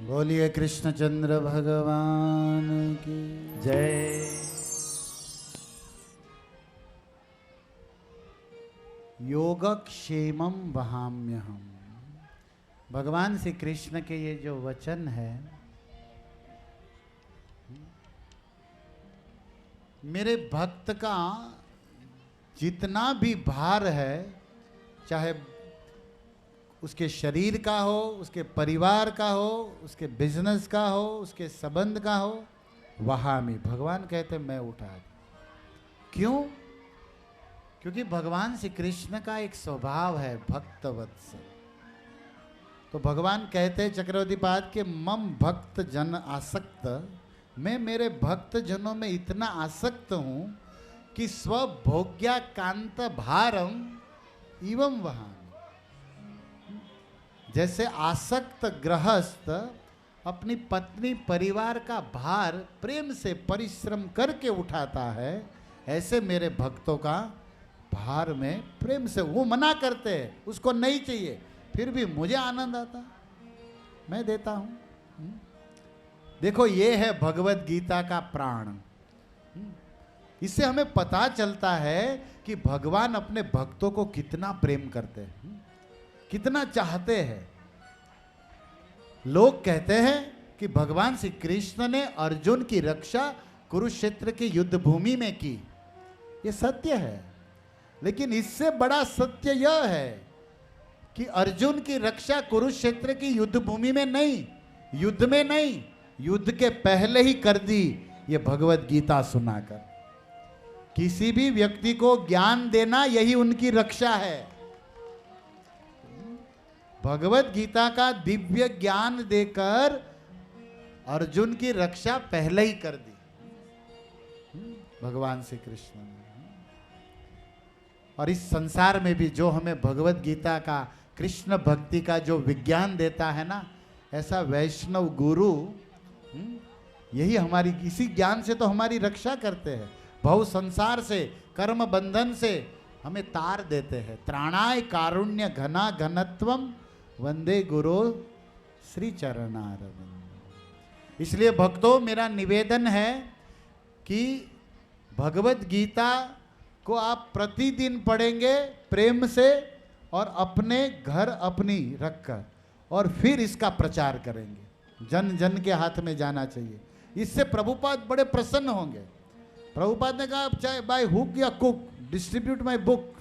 बोलिए कृष्णचंद्र भगवान की जय। योगक्षेमं वहाम्यहम्। भगवान श्री कृष्ण के ये जो वचन है, मेरे भक्त का जितना भी भार है, चाहे उसके शरीर का हो, उसके परिवार का हो, उसके बिजनेस का हो, उसके संबंध का हो, वहामी भगवान कहते मैं उठा दूं। क्यों? क्योंकि भगवान श्री कृष्ण का एक स्वभाव है भक्तवत्सल। तो भगवान कहते हैं चक्रवर्तीपाद के मम भक्त जन आसक्त, मैं मेरे भक्त जनों में इतना आसक्त हूं कि स्वभोग्या कांत भारम एवं वहां। जैसे आसक्त गृहस्थ अपनी पत्नी परिवार का भार प्रेम से परिश्रम करके उठाता है, ऐसे मेरे भक्तों का भार में प्रेम से वो मना करते हैं, उसको नहीं चाहिए, फिर भी मुझे आनंद आता, मैं देता हूं। देखो ये है भगवत गीता का प्राण। इससे हमें पता चलता है कि भगवान अपने भक्तों को कितना प्रेम करते हैं, कितना चाहते हैं। लोग कहते हैं कि भगवान श्री कृष्ण ने अर्जुन की रक्षा कुरुक्षेत्र की युद्ध भूमि में की, यह सत्य है। लेकिन इससे बड़ा सत्य यह है कि अर्जुन की रक्षा कुरुक्षेत्र की युद्ध भूमि में नहीं, युद्ध में नहीं, युद्ध के पहले ही कर दी, ये भगवत गीता सुनाकर। किसी भी व्यक्ति को ज्ञान देना यही उनकी रक्षा है। भगवत गीता का दिव्य ज्ञान देकर अर्जुन की रक्षा पहले ही कर दी भगवान श्री कृष्ण ने। और इस संसार में भी जो हमें भगवत गीता का, कृष्ण भक्ति का जो विज्ञान देता है ना, ऐसा वैष्णव गुरु यही हमारी, इसी ज्ञान से तो हमारी रक्षा करते हैं, भव संसार से, कर्म बंधन से हमें तार देते हैं। त्राणाय कारुण्य घना घनत्वम वंदे गुरु श्री चरणारविंद। इसलिए भक्तों, मेरा निवेदन है कि भगवत गीता को आप प्रतिदिन पढ़ेंगे प्रेम से, और अपने घर अपनी रखकर, और फिर इसका प्रचार करेंगे। जन जन के हाथ में जाना चाहिए। इससे प्रभुपाद बड़े प्रसन्न होंगे। प्रभुपाद ने कहा चाहे बाय हुक या कुक डिस्ट्रीब्यूट माय बुक,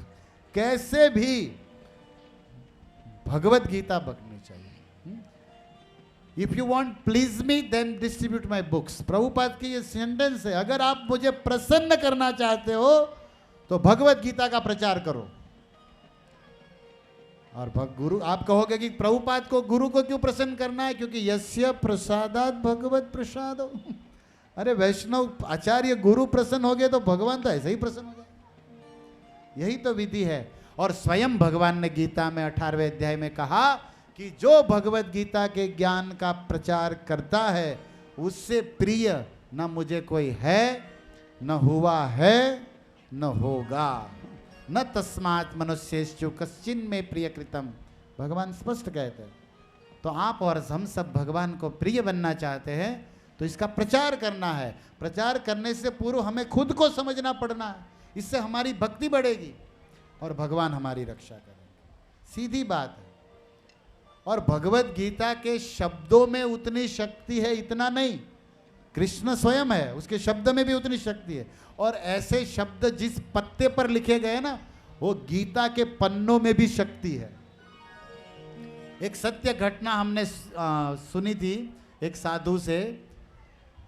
कैसे भी भगवत गीता बकनी चाहिए। If you want please me then distribute my books. Prabhupada की ये सेंटेंस है, अगर आप मुझे प्रसन्न करना चाहते हो तो भगवत गीता का प्रचार करो। और गुरु, आप कहोगे कि प्रभुपाद को, गुरु को क्यों प्रसन्न करना है? क्योंकि यस्य प्रसादात भगवत प्रसाद। अरे वैष्णव आचार्य गुरु प्रसन्न हो गए तो भगवान तो ऐसे ही प्रसन्न हो गए। यही तो विधि है। और स्वयं भगवान ने गीता में 18वें अध्याय में कहा कि जो भगवत गीता के ज्ञान का प्रचार करता है, उससे प्रिय न मुझे कोई है, न हुआ है, न होगा। न तस्मात् मनुष्येषु कश्चिन में प्रिय कृतम, भगवान स्पष्ट कहते हैं। तो आप और हम सब भगवान को प्रिय बनना चाहते हैं तो इसका प्रचार करना है। प्रचार करने से पूर्व हमें खुद को समझना पड़ना है, इससे हमारी भक्ति बढ़ेगी और भगवान हमारी रक्षा करेंगे। सीधी बात है। और भगवत गीता के शब्दों में उतनी शक्ति है, इतना नहीं, कृष्ण स्वयं है, उसके शब्द में भी उतनी शक्ति है। और ऐसे शब्द जिस पत्ते पर लिखे गए ना, वो गीता के पन्नों में भी शक्ति है। एक सत्य घटना हमने सुनी थी एक साधु से,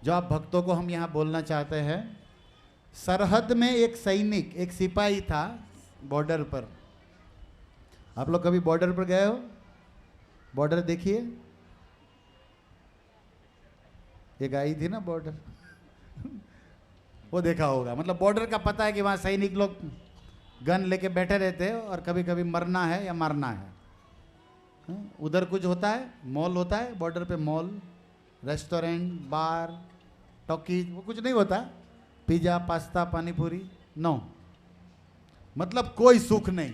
जो आप भक्तों को हम यहाँ बोलना चाहते हैं। सरहद में एक सैनिक, एक सिपाही था बॉर्डर पर। आप लोग कभी बॉर्डर पर गए हो? बॉर्डर देखिए, एक आई थी ना बॉर्डर, वो देखा होगा। मतलब बॉर्डर का पता है कि वहाँ सैनिक लोग गन लेके बैठे रहते हैं और कभी कभी मरना है या मारना है। उधर कुछ होता है, मॉल होता है बॉर्डर पे, मॉल, रेस्टोरेंट, बार, टॉकीज, वो कुछ नहीं होता। पिज्जा, पास्ता, पानी पूरी, नो, मतलब कोई सुख नहीं।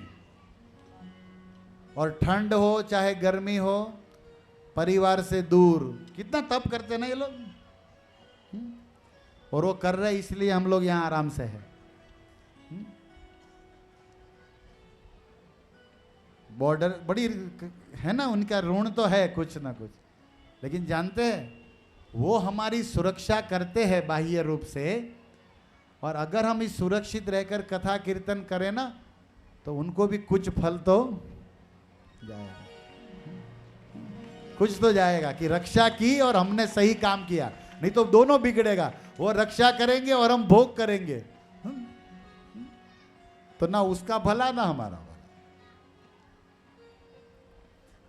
और ठंड हो चाहे गर्मी हो, परिवार से दूर, कितना तप करते हैं ना ये लोग। और वो कर रहे इसलिए हम लोग यहाँ आराम से है। बॉर्डर बड़ी है ना, उनका ऋण तो है कुछ ना कुछ, लेकिन जानते हैं वो हमारी सुरक्षा करते हैं बाह्य रूप से, और अगर हम इस सुरक्षित रहकर कथा कीर्तन करें ना तो उनको भी कुछ फल तो जाएगा, कुछ तो जाएगा कि रक्षा की और हमने सही काम किया, नहीं तो दोनों बिगड़ेगा। वो रक्षा करेंगे और हम भोग करेंगे, तो ना उसका भला ना हमारा भला।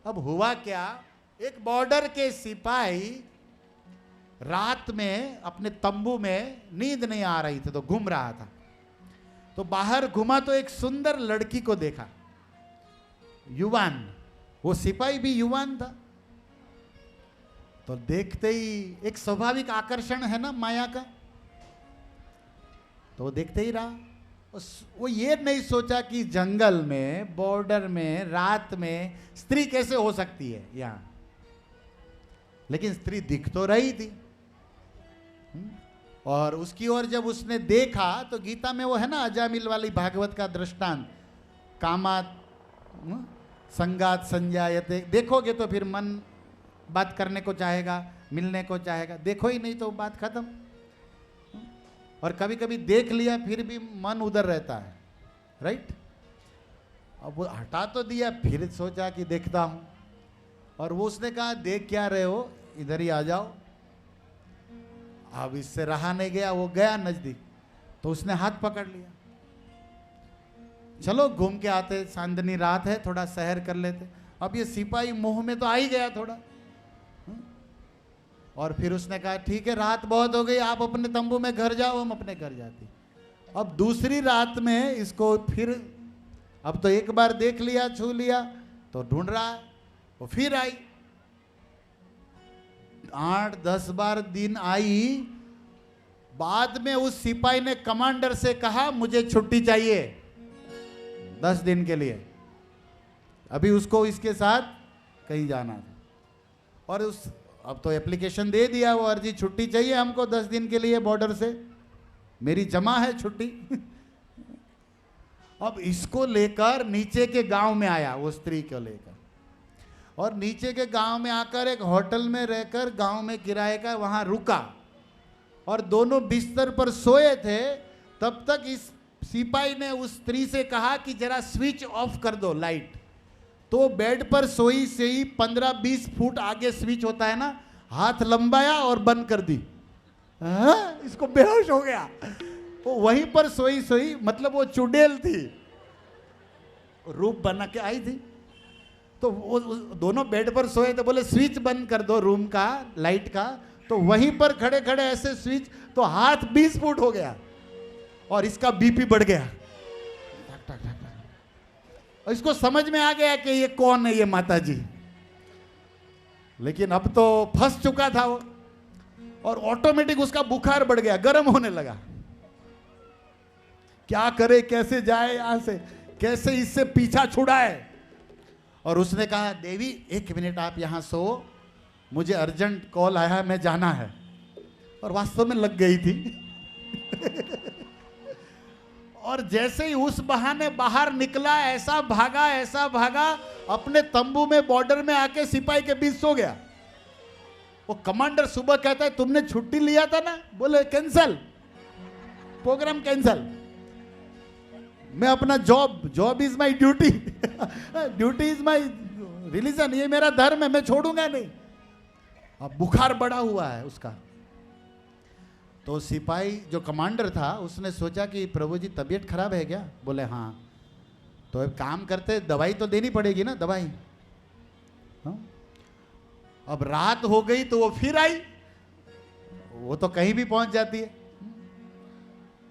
अब हुआ क्या, एक बॉर्डर के सिपाही रात में अपने तंबू में नींद नहीं आ रही थी तो घूम रहा था, तो बाहर घुमा तो एक सुंदर लड़की को देखा, युवान, वो सिपाही भी युवान था। तो देखते ही एक स्वाभाविक आकर्षण है ना माया का, तो वो देखते ही रहा। वो ये नहीं सोचा कि जंगल में, बॉर्डर में, रात में स्त्री कैसे हो सकती है यहां, लेकिन स्त्री दिख तो रही थी। और उसकी ओर जब उसने देखा तो गीता में वो है ना अजामिल वाली भागवत का दृष्टांत, कामात संगात संजायते, देखोगे तो फिर मन बात करने को चाहेगा, मिलने को चाहेगा, देखो ही नहीं तो बात खत्म। और कभी कभी देख लिया फिर भी मन उधर रहता है, राइट। अब वो हटा तो दिया, फिर सोचा कि देखता हूं, और वो उसने कहा देख क्या रहे हो, इधर ही आ जाओ। अब इससे रहा नहीं गया, वो गया नजदीक, तो उसने हाथ पकड़ लिया, चलो घूम के आते, चांदनी रात है, थोड़ा सैर कर लेते। अब ये सिपाही मुंह में तो आ ही गया थोड़ा, और फिर उसने कहा ठीक है रात बहुत हो गई, आप अपने तंबू में घर जाओ, हम अपने घर जाते। अब दूसरी रात में इसको फिर, अब तो एक बार देख लिया, छू लिया, तो ढूंढ रहा है। वो फिर आई, 8-10 बार दिन आई। बाद में उस सिपाही ने कमांडर से कहा मुझे छुट्टी चाहिए 10 दिन के लिए, अभी उसको इसके साथ कहीं जाना था। और उस अब तो एप्लीकेशन दे दिया, वो अर्जी, छुट्टी चाहिए हमको 10 दिन के लिए बॉर्डर से, मेरी जमा है छुट्टी। अब इसको लेकर नीचे के गांव में आया, वो स्त्री को लेकर, और नीचे के गांव में आकर एक होटल में रहकर, गांव में किराए का, वहां रुका, और दोनों बिस्तर पर सोए थे। तब तक इस सिपाही ने उस स्त्री से कहा कि जरा स्विच ऑफ कर दो लाइट। तो बेड पर सोई से ही 15-20 फुट आगे स्विच होता है ना, हाथ लंबाया और बंद कर दी। इसको बेहोश हो गया। वो वहीं पर सोई सोई, मतलब वो चुड़ैल थी, रूप बना के आई थी। तो वो दोनों बेड पर सोए थे, बोले स्विच बंद कर दो रूम का, लाइट का। तो वहीं पर खड़े खड़े ऐसे स्विच, तो हाथ 20 फुट हो गया, और इसका बीपी बढ़ गया। और इसको समझ में आ गया कि ये कौन है, ये माता जी। लेकिन अब तो फंस चुका था वो, और ऑटोमेटिक उसका बुखार बढ़ गया, गर्म होने लगा। क्या करे, कैसे जाए यहां से, कैसे इससे पीछा छुड़ाए। और उसने कहा देवी 1 मिनट आप यहां सो, मुझे अर्जेंट कॉल आया है, मैं जाना है। और वास्तव में लग गई थी। और जैसे ही उस बहाने बाहर निकला, ऐसा भागा, अपने तंबू में, बॉर्डर में आके सिपाही के बीच सो गया। वो कमांडर सुबह कहता है तुमने छुट्टी लिया था ना, बोले कैंसल, प्रोग्राम कैंसल, मैं अपना job is my duty, duty is my religion, ये मेरा धर्म है, मैं छोड़ूंगा नहीं। अब बुखार बढ़ा हुआ है उसका। तो सिपाही जो कमांडर था उसने सोचा कि प्रभु जी तबीयत खराब है क्या, बोले हाँ। तो एक काम करते, दवाई तो देनी पड़ेगी ना, दवाई। हाँ? अब रात हो गई तो वो फिर आई, वो तो कहीं भी पहुंच जाती है।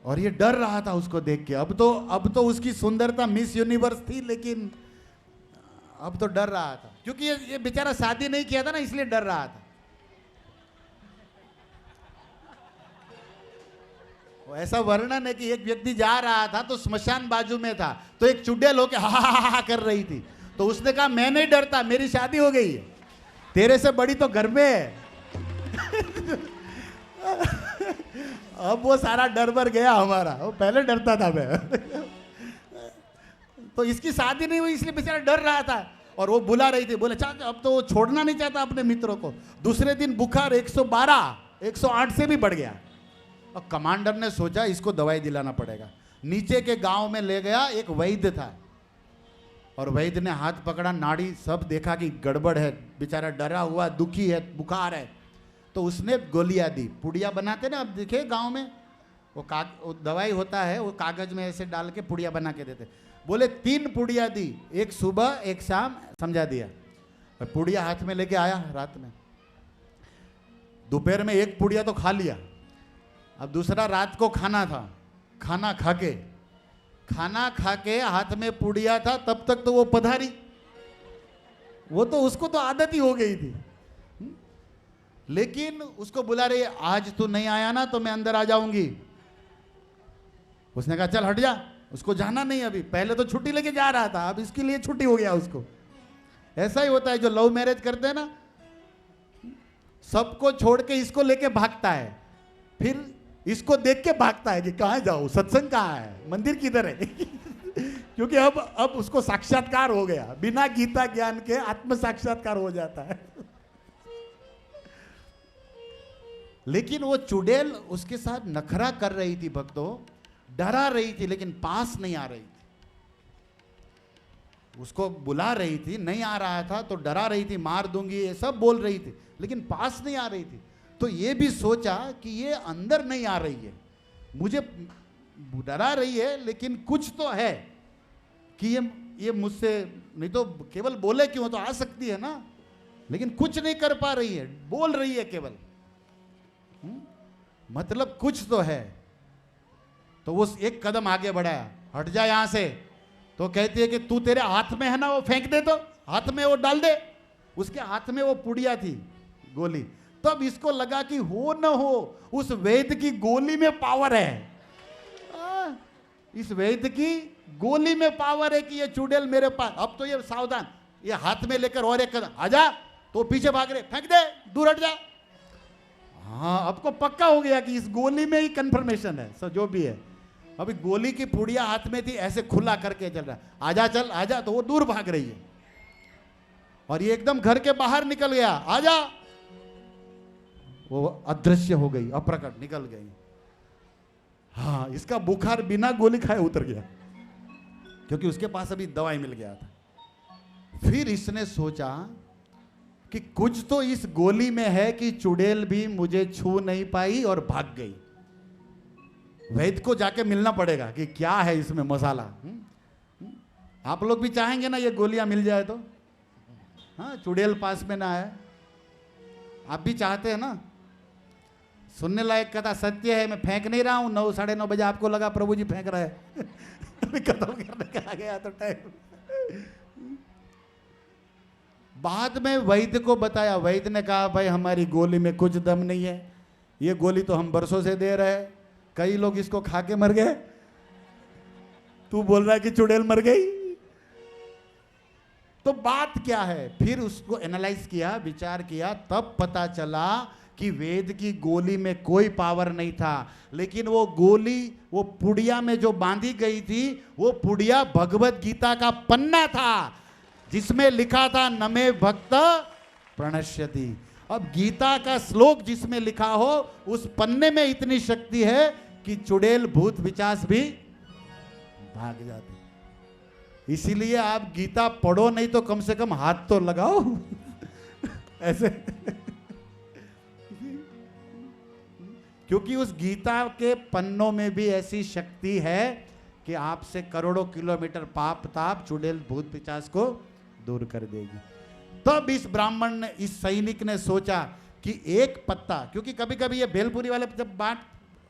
और ये डर रहा था उसको देख के। अब तो उसकी सुंदरता मिस यूनिवर्स थी, लेकिन अब तो डर रहा था, क्योंकि ये बेचारा शादी नहीं किया था ना, इसलिए डर रहा था। ऐसा वर्णन है कि एक व्यक्ति जा रहा था तो स्मशान बाजू में था, तो एक चुड़ैल होके हा कर रही थी। तो उसने कहा मैं नहीं डरता, मेरी शादी हो गई है, तेरे से बड़ी तो घर में है। अब वो सारा डर बर गया हमारा, वो पहले डरता था मैं। तो इसकी शादी नहीं हुई इसलिए बेचारा डर रहा था, और वो बुला रही थी, बोले चाचा अब तो वो छोड़ना नहीं चाहता अपने मित्रों को। दूसरे दिन बुखार 112 108 से भी बढ़ गया। और कमांडर ने सोचा इसको दवाई दिलाना पड़ेगा। नीचे के गांव में ले गया, एक वैद्य था, और वैद्य ने हाथ पकड़ा, नाड़ी सब देखा कि गड़बड़ है, बेचारा डरा हुआ दुखी है, बुखार है। तो उसने गोलियां दी, पुड़िया बनाते ना, अब देखे गांव में वो दवाई होता है, वो कागज में ऐसे डाल के पुड़िया बना के देते। बोले 3 पुड़िया दी, एक सुबह एक शाम, समझा दिया। पुड़िया हाथ में लेके आया रात में, दोपहर में 1 पुड़िया तो खा लिया, अब दूसरा रात को खाना था। खाना खा के हाथ में पुड़िया था, तब तक तो वो पधारी, वो तो उसको तो आदत ही हो गई थी। लेकिन उसको बुला रही है, आज तू नहीं आया ना तो मैं अंदर आ जाऊंगी। उसने कहा चल हट जा, उसको जाना नहीं अभी, पहले तो छुट्टी लेके जा रहा था, अब इसके लिए छुट्टी हो गया उसको। ऐसा ही होता है जो लव मैरिज करते हैं ना, सबको छोड़ के इसको लेके भागता है, फिर इसको देख के भागता है कि कहां जाऊं, सत्संग कहां है, मंदिर किधर है। क्योंकि अब उसको साक्षात्कार हो गया, बिना गीता ज्ञान के आत्म साक्षात्कार हो जाता है। लेकिन वो चुड़ैल उसके साथ नखरा कर रही थी भक्तों, डरा रही थी, लेकिन पास नहीं आ रही थी। उसको बुला रही थी, नहीं आ रहा था तो डरा रही थी, मार दूंगी ये सब बोल रही थी, लेकिन पास नहीं आ रही थी। तो ये भी सोचा कि ये अंदर नहीं आ रही है, मुझे डरा रही है, लेकिन कुछ तो है कि ये मुझसे, नहीं तो केवल बोले क्यों, तो आ सकती है ना, लेकिन कुछ नहीं कर पा रही है, बोल रही है केवल, मतलब कुछ तो है। तो वो एक कदम आगे बढ़ाया, हट जा यहां से। तो कहती है कि तू, तेरे हाथ में है ना, वो फेंक दे, तो हाथ में वो डाल दे। उसके हाथ में वो पुड़िया थी, गोली। तब इसको लगा कि हो न हो उस वैद्य की गोली में पावर है, इस वैद्य की गोली में पावर है कि ये चुड़ैल मेरे पास। अब तो ये सावधान, ये हाथ में लेकर और एक कदम, आजा, तो पीछे भाग रहे, फेंक दे, दूर हट जा। हाँ, अब को पक्का हो गया कि इस गोली में ही कंफर्मेशन है, सब जो भी है। अभी गोली की पुड़िया हाथ में थी, ऐसे खुला करके चल रहा है, आजा चल आजा, तो वो दूर भाग रही है, और ये एकदम घर के बाहर निकल गया, आजा, वो अदृश्य हो गई, अप्रकट निकल गई। हाँ, इसका बुखार बिना गोली खाए उतर गया, क्योंकि उसके पास अभी दवाई मिल गया था। फिर इसने सोचा कि कुछ तो इस गोली में है कि चुड़ैल भी मुझे छू नहीं पाई और भाग गई। वैद्य को जाके मिलना पड़ेगा कि क्या है इसमें मसाला। आप लोग भी चाहेंगे ना ये गोलियां मिल जाए तो, हाँ, चुड़ैल पास में ना आए, आप भी चाहते हैं ना। सुनने लायक कथा सत्य है, मैं फेंक नहीं रहा हूं। 9 साढ़े 9 बजे आपको लगा प्रभु जी फेंक रहे हैं। खत्म करने का आ गया तो टाइम। बाद में वैद्य को बताया, वैद्य ने कहा भाई हमारी गोली में कुछ दम नहीं है, ये गोली तो हम बरसों से दे रहे हैं, कई लोग इसको खा के मर गए, तू बोल रहा है कि चुड़ैल मर गई। तो बात क्या है, फिर उसको एनालाइज किया, विचार किया, तब पता चला कि वेद की गोली में कोई पावर नहीं था, लेकिन वो गोली, वो पुड़िया में जो बांधी गई थी, वो पुड़िया भगवत गीता का पन्ना था, जिसमें लिखा था नमे भक्त प्रणश्यति। अब गीता का श्लोक जिसमें लिखा हो, उस पन्ने में इतनी शक्ति है कि चुड़ैल भूत पिशाच भी भाग जाते। इसीलिए आप गीता पढ़ो नहीं तो कम से कम हाथ तो लगाओ। ऐसे, क्योंकि उस गीता के पन्नों में भी ऐसी शक्ति है कि आपसे करोड़ों किलोमीटर पाप ताप चुड़ैल भूत पिशाच को दूर कर देगी। तब इस ब्राह्मण ने, इस सैनिक ने सोचा कि एक पत्ता, क्योंकि कभी कभी ये भेलपुरी वाले जब बांट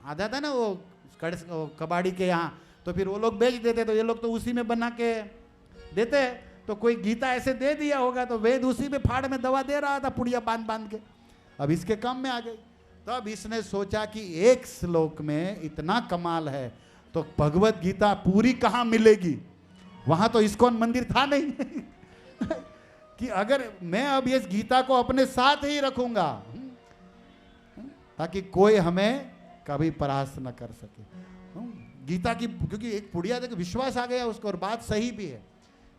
आ जाता है ना वो कबाड़ी के यहाँ, तो फिर वो लोग बेच देते, तो ये लोग तो उसी में बना के देते। तो कोई गीता ऐसे दे दिया होगा, तो वेद उसी में फाड़ में दवा दे रहा था, पुड़िया बांध बांध के। अब इसके काम में आ गई। तब इसने सोचा कि एक श्लोक में इतना कमाल है, तो भगवत गीता पूरी कहाँ मिलेगी, वहां तो इस्कॉन मंदिर था नहीं। कि अगर मैं अब इस गीता को अपने साथ ही रखूंगा ताकि कोई हमें कभी परास्त न कर सके। गीता की, क्योंकि एक पुड़िया देखो विश्वास आ गया उसको और बात सही भी है।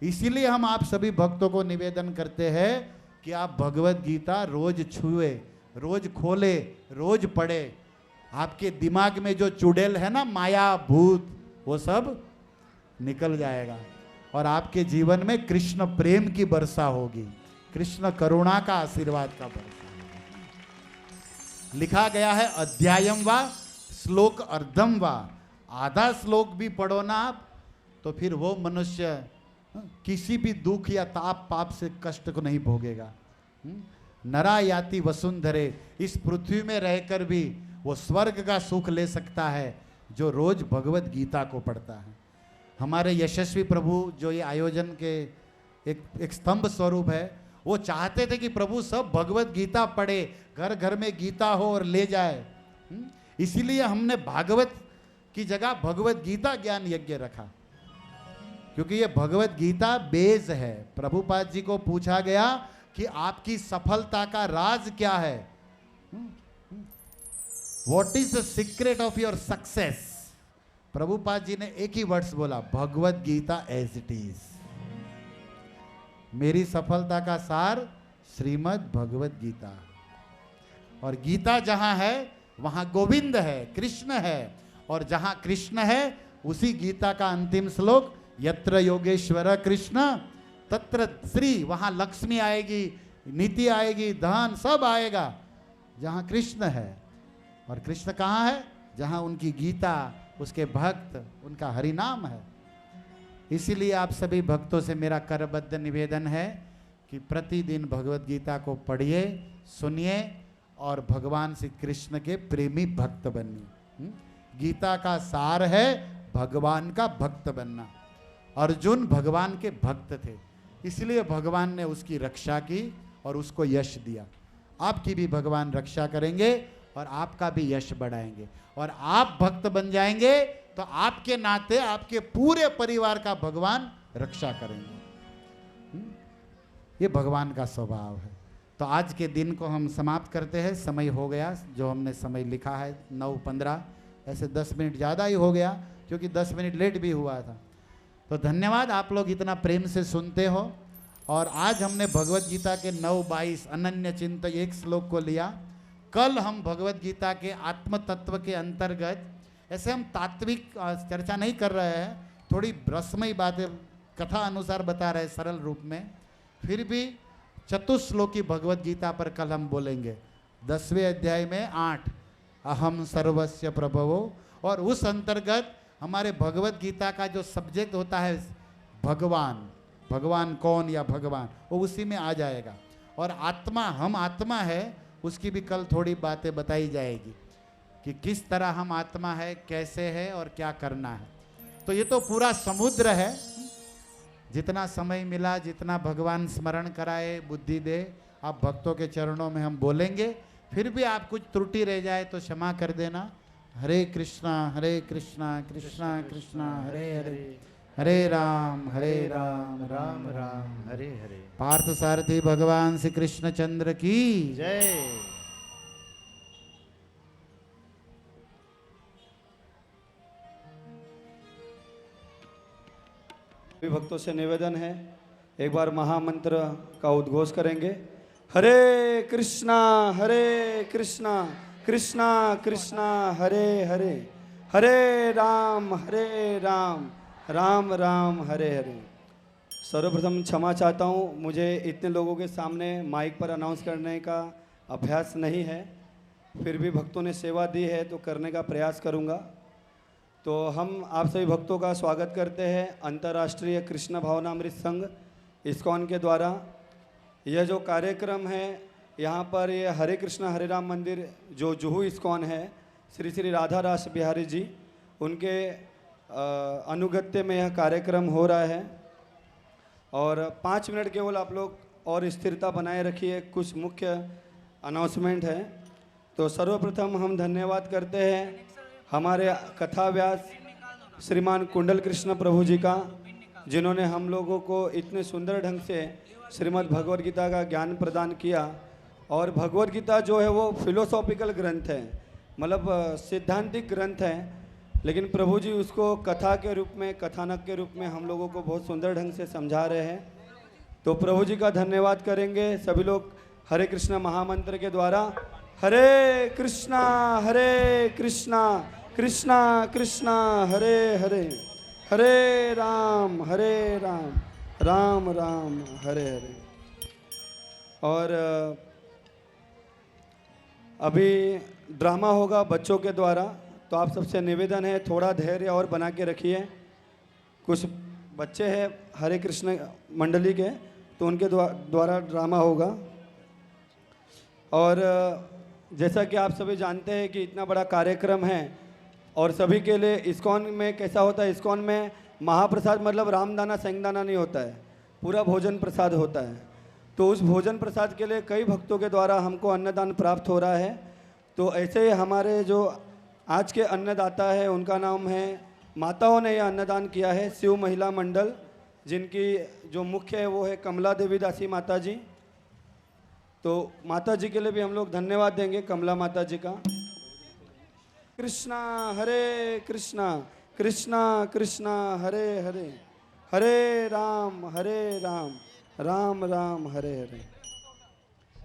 इसीलिए हम आप सभी भक्तों को निवेदन करते हैं कि आप भगवत गीता रोज छुए, रोज खोले, रोज पढ़े। आपके दिमाग में जो चुड़ैल है ना, माया भूत, वो सब निकल जाएगा और आपके जीवन में कृष्ण प्रेम की वर्षा होगी, कृष्ण करुणा का आशीर्वाद का वर्षा। लिखा गया है अध्यायम वा श्लोक अर्धम वा, आधा श्लोक भी पढ़ो ना आप तो फिर वो मनुष्य किसी भी दुख या ताप पाप से कष्ट को नहीं भोगेगा। नरा याति वसुंधरे, इस पृथ्वी में रहकर भी वो स्वर्ग का सुख ले सकता है जो रोज भगवत गीता को पढ़ता है। हमारे यशस्वी प्रभु जो ये आयोजन के एक स्तंभ स्वरूप है, वो चाहते थे कि प्रभु सब भगवत गीता पढ़े, घर घर में गीता हो और ले जाए। इसीलिए हमने भागवत की जगह भगवत गीता ज्ञान यज्ञ रखा, क्योंकि ये भगवत गीता बेस है। प्रभुपाद जी को पूछा गया कि आपकी सफलता का राज क्या है, what is the secret of your success. Prabhupada ji ने एक ही वर्ड्स बोला, Bhagavad Gita as it is. मेरी सफलता का सार श्रीमद् भगवत गीता, और गीता जहां है वहां गोविंद है, कृष्ण है, और जहां कृष्ण है उसी गीता का अंतिम श्लोक, यत्र योगेश्वर कृष्ण तत्र श्री, वहां लक्ष्मी आएगी, नीति आएगी, धन सब आएगा जहां कृष्ण है। और कृष्ण कहाँ है? जहां उनकी गीता, उसके भक्त, उनका हरिनाम है। इसीलिए आप सभी भक्तों से मेरा करबद्ध निवेदन है कि प्रतिदिन भगवत गीता को पढ़िए, सुनिए और भगवान श्री कृष्ण के प्रेमी भक्त बनिए। गीता का सार है भगवान का भक्त बनना। अर्जुन भगवान के भक्त थे, इसलिए भगवान ने उसकी रक्षा की और उसको यश दिया। आपकी भी भगवान रक्षा करेंगे और आपका भी यश बढ़ाएंगे, और आप भक्त बन जाएंगे तो आपके नाते आपके पूरे परिवार का भगवान रक्षा करेंगे। ये भगवान का स्वभाव है। तो आज के दिन को हम समाप्त करते हैं। समय हो गया, जो हमने समय लिखा है 9:15, ऐसे 10 मिनट ज़्यादा ही हो गया क्योंकि 10 मिनट लेट भी हुआ था। तो धन्यवाद, आप लोग इतना प्रेम से सुनते हो। और आज हमने भगवत गीता के 9:22 अनन्य चिंत एक श्लोक को लिया। कल हम भगवत गीता के आत्म तत्व के अंतर्गत, ऐसे हम तात्विक चर्चा नहीं कर रहे हैं, थोड़ी रसमयी बातें कथा अनुसार बता रहे हैं सरल रूप में, फिर भी चतुश्लोकी भगवत गीता पर कल हम बोलेंगे। 10वें अध्याय में 8 अहम सर्वस्य प्रभवो, और उस अंतर्गत हमारे भगवत गीता का जो सब्जेक्ट होता है भगवान, भगवान कौन या भगवान, वो उसी में आ जाएगा। और आत्मा, हम आत्मा है, उसकी भी कल थोड़ी बातें बताई जाएगी कि किस तरह हम आत्मा है, कैसे है और क्या करना है। तो ये तो पूरा समुद्र है। जितना समय मिला, जितना भगवान स्मरण कराए, बुद्धि दे, आप भक्तों के चरणों में हम बोलेंगे। फिर भी आप कुछ त्रुटि रह जाए तो क्षमा कर देना। हरे कृष्णा कृष्णा कृष्णा हरे हरे, हरे राम राम राम हरे हरे। पार्थ सारथी भगवान श्री कृष्णचंद्र की जय। भक्तों से निवेदन है, एक बार महामंत्र का उद्घोष करेंगे। हरे कृष्णा कृष्णा कृष्णा हरे हरे, हरे राम राम राम हरे हरे। सर्वप्रथम क्षमा चाहता हूँ, मुझे इतने लोगों के सामने माइक पर अनाउंस करने का अभ्यास नहीं है, फिर भी भक्तों ने सेवा दी है तो करने का प्रयास करूँगा। तो हम आप सभी भक्तों का स्वागत करते हैं अंतर्राष्ट्रीय कृष्ण भावनामृत संघ इस्कॉन के द्वारा। यह जो कार्यक्रम है, यहाँ पर ये हरे कृष्णा हरे राम मंदिर जो जुहू इस्कॉन है, श्री श्री राधा रास बिहारी जी उनके अनुगत्य में यह कार्यक्रम हो रहा है। और 5 मिनट केवल आप लोग और स्थिरता बनाए रखिए, कुछ मुख्य अनाउंसमेंट है। तो सर्वप्रथम हम धन्यवाद करते हैं हमारे कथा व्यास श्रीमान कुंडल कृष्ण प्रभु जी का, जिन्होंने हम लोगों को इतने सुंदर ढंग से श्रीमद् भगवद गीता का ज्ञान प्रदान किया। और भगवद गीता जो है वो फिलोसॉफिकल ग्रंथ है, मतलब सिद्धांतिक ग्रंथ है, लेकिन प्रभु जी उसको कथा के रूप में, कथानक के रूप में हम लोगों को बहुत सुंदर ढंग से समझा रहे हैं। तो प्रभु जी का धन्यवाद करेंगे सभी लोग हरे कृष्णा महामंत्र के द्वारा। हरे कृष्णा कृष्णा कृष्णा हरे हरे, हरे राम राम राम हरे हरे। और अभी ड्रामा होगा बच्चों के द्वारा, तो आप सबसे निवेदन है थोड़ा धैर्य और बना के रखिए। कुछ बच्चे हैं हरे कृष्ण मंडली के, तो उनके द्वारा ड्रामा होगा। और जैसा कि आप सभी जानते हैं कि इतना बड़ा कार्यक्रम है और सभी के लिए इस्कॉन में कैसा होता है, इस्कॉन में महाप्रसाद मतलब रामदाना सेंगदाना नहीं होता है, पूरा भोजन प्रसाद होता है। तो उस भोजन प्रसाद के लिए कई भक्तों के द्वारा हमको अन्नदान प्राप्त हो रहा है। तो ऐसे ही हमारे जो आज के अन्नदाता है उनका नाम है, माताओं ने यह अन्नदान किया है, शिव महिला मंडल, जिनकी जो मुख्य है वो है कमला देवी दासी माता जी। तो माता जी के लिए भी हम लोग धन्यवाद देंगे, कमला माता जी का। कृष्णा कृष्णा कृष्णा हरे हरे, हरे राम राम राम हरे हरे।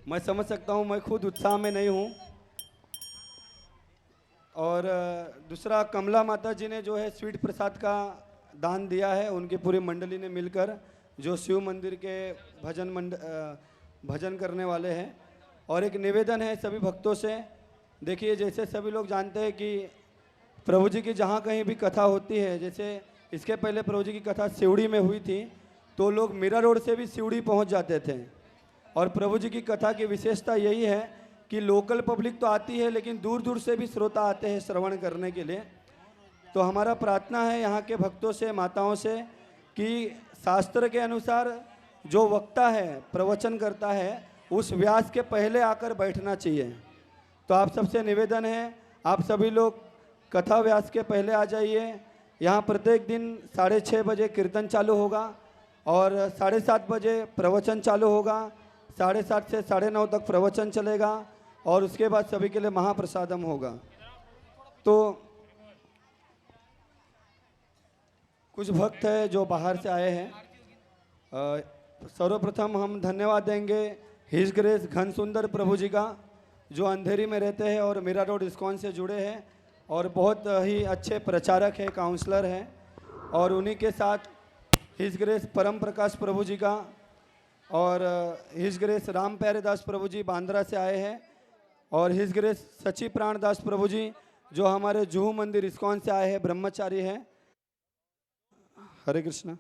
मैं समझ सकता हूँ, मैं खुद उत्साह में नहीं हूँ। और दूसरा, कमला माता जी ने जो है स्वीट प्रसाद का दान दिया है, उनकी पूरी मंडली ने मिलकर, जो शिव मंदिर के भजन करने वाले हैं। और एक निवेदन है सभी भक्तों से, देखिए जैसे सभी लोग जानते हैं कि प्रभु जी की जहाँ कहीं भी कथा होती है, जैसे इसके पहले प्रभु जी की कथा सिवड़ी में हुई थी, तो लोग मीरा रोड से भी सिवड़ी पहुँच जाते थे। और प्रभु जी की कथा की विशेषता यही है कि लोकल पब्लिक तो आती है, लेकिन दूर दूर से भी श्रोता आते हैं श्रवण करने के लिए। तो हमारा प्रार्थना है यहाँ के भक्तों से, माताओं से, कि शास्त्र के अनुसार जो वक्ता है, प्रवचन करता है, उस व्यास के पहले आकर बैठना चाहिए। तो आप सबसे निवेदन है, आप सभी लोग कथा व्यास के पहले आ जाइए। यहाँ प्रत्येक दिन 6:30 बजे कीर्तन चालू होगा और 7:30 बजे प्रवचन चालू होगा, 7:30 से 9:30 तक प्रवचन चलेगा और उसके बाद सभी के लिए महाप्रसादम होगा। तो कुछ भक्त हैं जो बाहर से आए हैं। सर्वप्रथम हम धन्यवाद देंगे हिज ग्रेस घन सुंदर प्रभु जी का, जो अंधेरी में रहते हैं और मीरा रोड इस्कॉन से जुड़े हैं और बहुत ही अच्छे प्रचारक हैं, काउंसलर हैं। और उन्हीं के साथ हिज ग्रेस परम प्रकाश प्रभु जी का और हिज ग्रेस राम प्यारे दास प्रभु जी बांद्रा से आए हैं, और हिज ग्रेस सची प्राण दास प्रभु जी जो हमारे जुहू मंदिर इस्कॉन से आए हैं, ब्रह्मचारी हैं। हरे कृष्णा।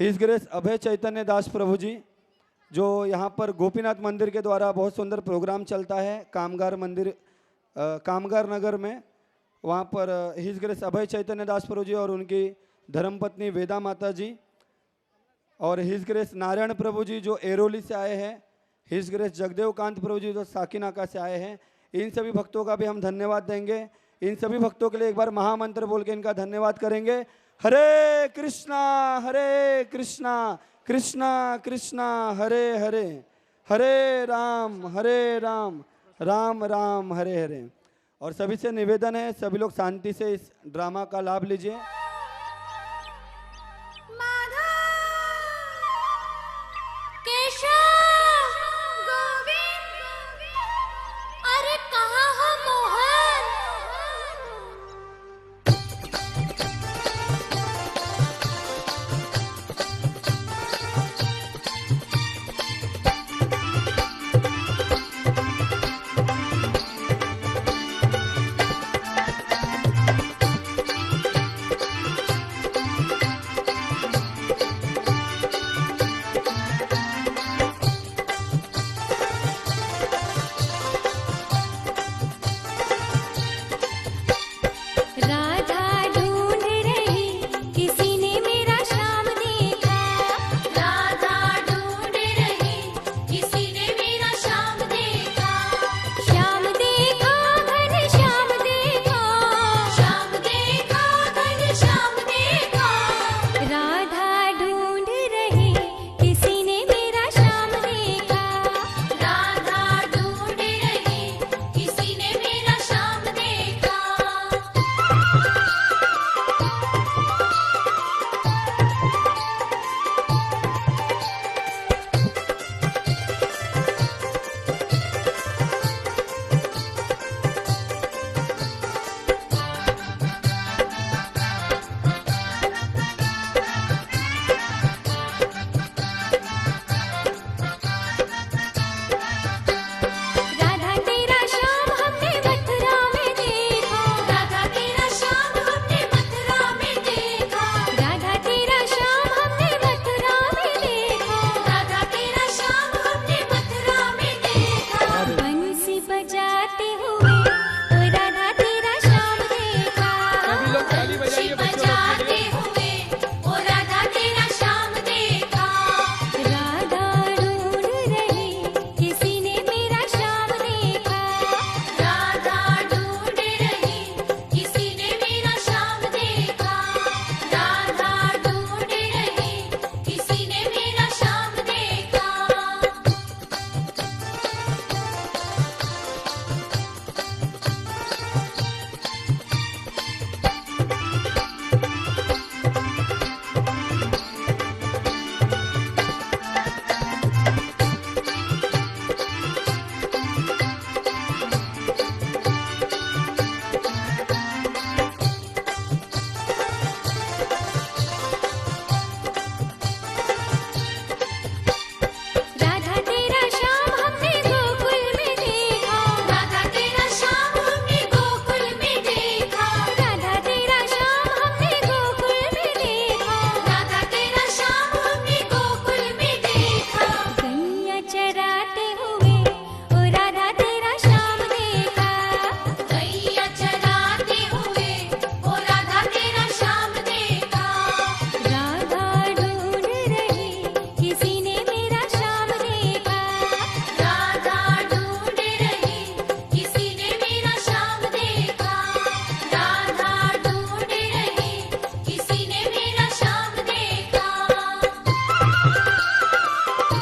हिज ग्रेस अभय चैतन्य दास प्रभु जी जो यहाँ पर गोपीनाथ मंदिर के द्वारा बहुत सुंदर प्रोग्राम चलता है, कामगार मंदिर कामगार नगर में, वहाँ पर हिज ग्रेस अभय चैतन्य दास प्रभु जी और उनकी धर्मपत्नी वेदा माता जी, और हिज ग्रेस नारायण प्रभु जी जो एरोली से आए हैं, हिज ग्रेस जगदेव कांत प्रभु जी जो साकीनाका से आए हैं। इन सभी भक्तों का भी हम धन्यवाद देंगे। इन सभी भक्तों के लिए एक बार महामंत्र बोल के इनका धन्यवाद करेंगे। हरे कृष्णा कृष्णा कृष्णा हरे हरे, हरे राम राम राम हरे हरे। और सभी से निवेदन है, सभी लोग शांति से इस ड्रामा का लाभ लीजिए।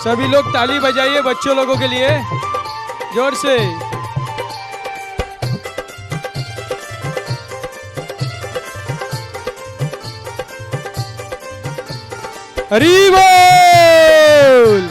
सभी लोग ताली बजाइए बच्चों लोगों के लिए जोर से। हरी बोल।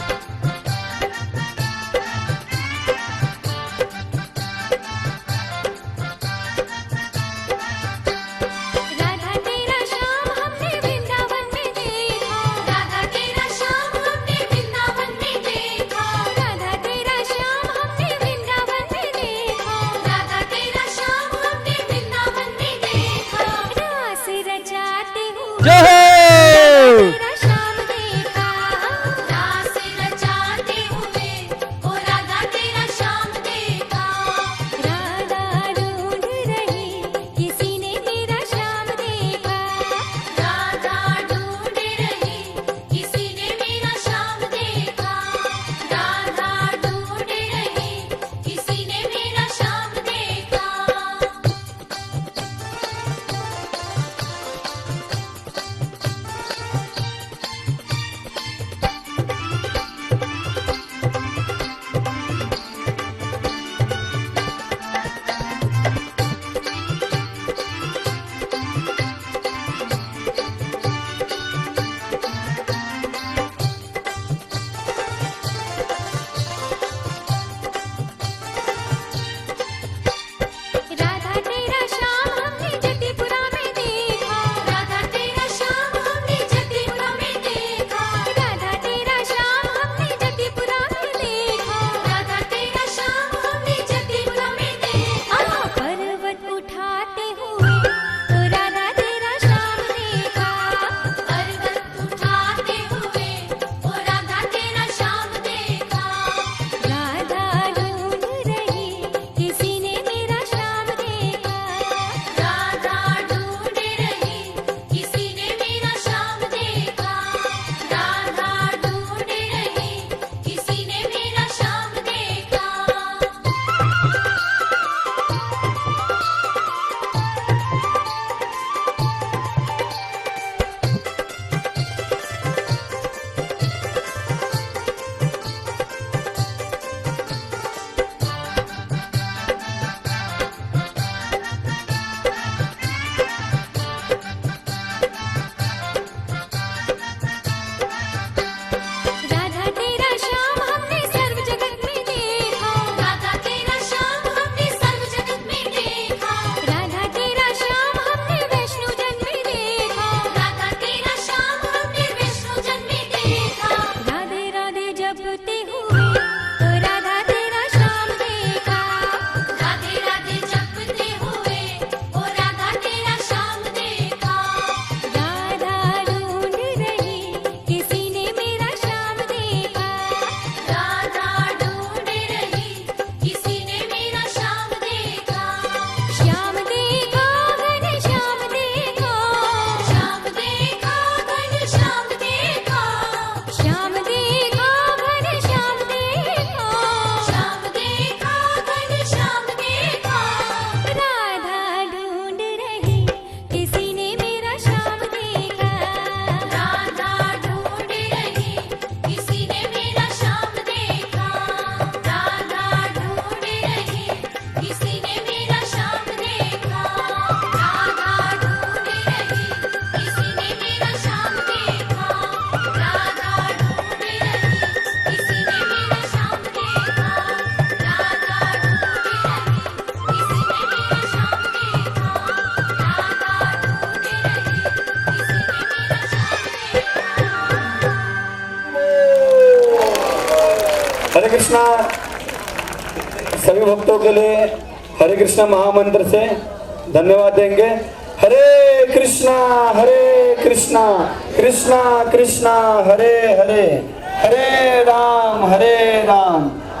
हरे कृष्णा। सभी भक्तों के लिए हरे कृष्णा महामंत्र से धन्यवाद देंगे। हरे कृष्णा कृष्णा कृष्णा हरे हरे, हरे राम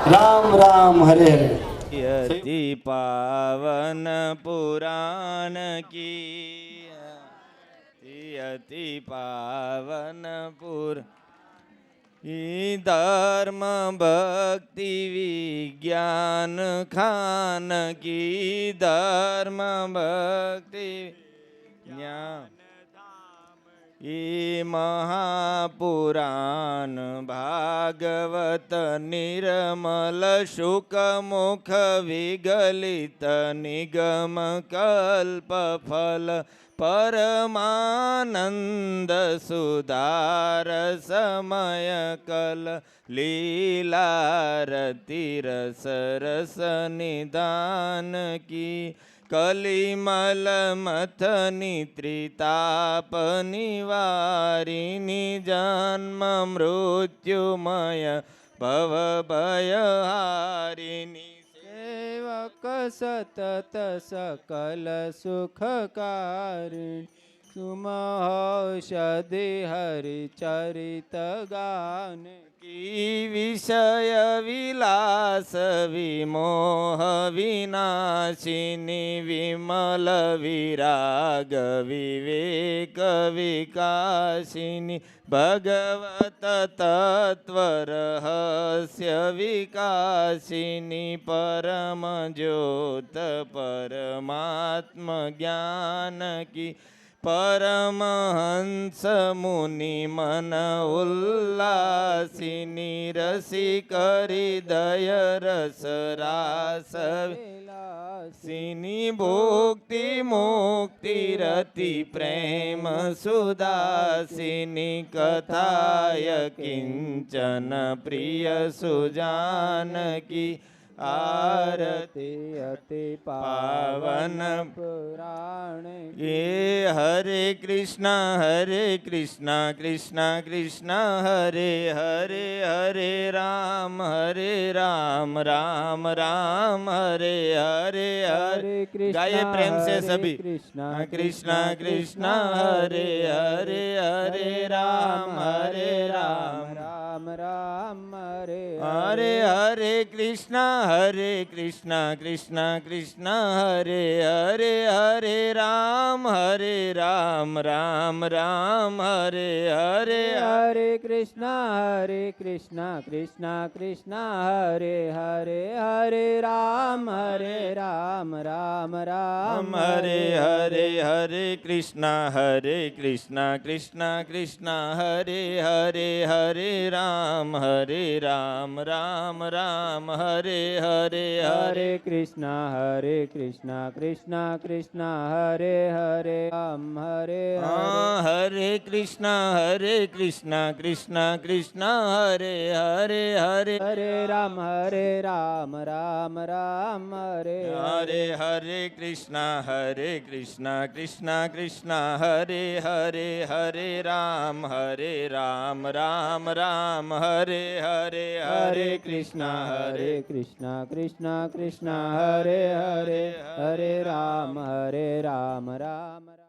राम राम हरे हरे। यति पावन पुराण की, यति पावन धर्म भक्ति विज्ञान खान की, धर्म भक्ति ज्ञान ઈ મહાપુરાણ ભાગવત નિર્મલ શુક મુખ વિગલિત નિગમ કલ્પ ફલ પરમાનંદ સુધાર સમય કલ લીલારતિ રસ રસ નિદાન કી કલિમલ મથની ત્રિતાપ નિવારિણી જન્મ મૃત્યુમય ભવ ભયહારિણી સેવક સતત સકલ સુખકારિણી સુમહૌષધિ હરિચરિત ગાન કી વિષય વિલાસ વિમોહ વિનાશિની વિમલ વિરાગ વિવેક વિકાસિની ભગવત તત્વ રહસ્ય વિકાસિની પરમ જ્યોત પરમાત્મ જ્ઞાન કી પરમહંસ મુનિ મન ઉલ્લાસિની રસિક હૃદય રસ રાસ સિની ભોક્તિ મુક્તિ રતિ પ્રેમ સુદાસિની કથાય કિંચન પ્રિય સુજાનકી આરતી અતિ પાવન પુરાણ ये हरे कृष्णा कृष्ण कृष्ण हरे हरे हरे राम राम राम हरे हरे हरे गाइए प्रेम से सभी कृष्णा कृष्ण कृष्ण हरे हरे हरे राम राम राम राम हरे हरे हरे कृष्ण कृष्ण कृष्ण हरे हरे हरे राम राम हरे हरे हरे कृष्णा कृष्ण कृष्ण हरे हरे हरे राम राम राम हरे हरे हरे कृष्णा कृष्ण कृष्ण हरे हरे हरे राम राम राम हरे हरे हरे कृष्णा कृष्ण कृष्ण हरे हरे राम हरे कृष्णा कृष्ण कृष्ण हरे हरे हरे राम राम राम हरे हरे कृष्णा कृष्ण कृष्ण हरे हरे राम राम हरे हरे कृष्णा कृष्ण कृष्ण हरे हरे राम राम राम